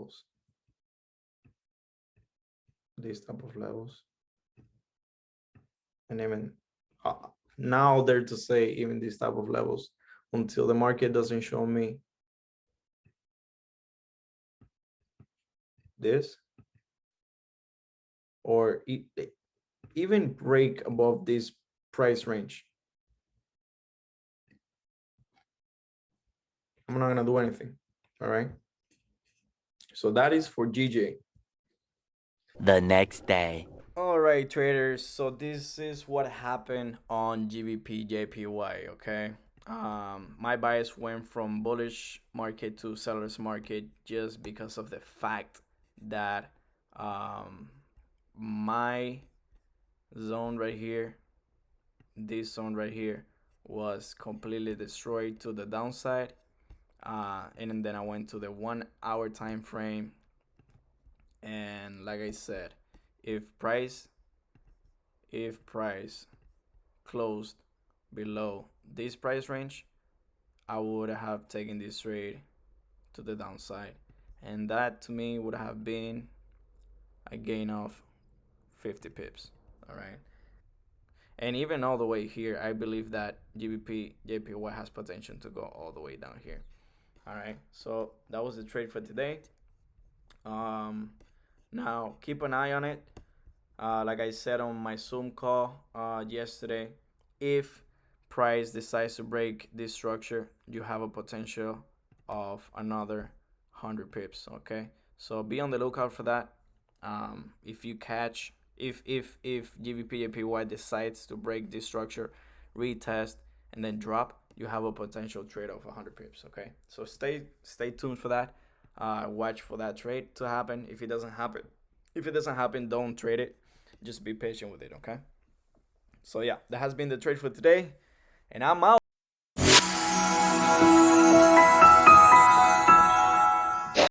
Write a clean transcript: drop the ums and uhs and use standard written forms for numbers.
levels, these type of levels, and even now there to say even these type of levels until the market doesn't show me this, or even break above this price range. I'm not gonna do anything. All right. So that is for GJ. The next day. All right, traders. So this is what happened on GBPJPY. Okay. My bias went from bullish market to seller's market just because of the fact that my zone right here, this zone right here, was completely destroyed to the downside. And then I went to the 1 hour time frame, and like I said, if price closed below this price range, I would have taken this trade to the downside, and that to me would have been a gain of 50 pips. All right. And even all the way here, I believe that GBP JPY has potential to go all the way down here. All right. So that was the trade for today. Now keep an eye on it. Like I said on my Zoom call yesterday, if price decides to break this structure, you have a potential of another 100 pips. Okay, so be on the lookout for that. If you catch, if GBPJPY decides to break this structure, retest, and then drop, you have a potential trade of 100 pips. Okay, so stay tuned for that. Watch for that trade to happen. If it doesn't happen, don't trade it. Just be patient with it. Okay. So yeah, that has been the trade for today, and I'm out.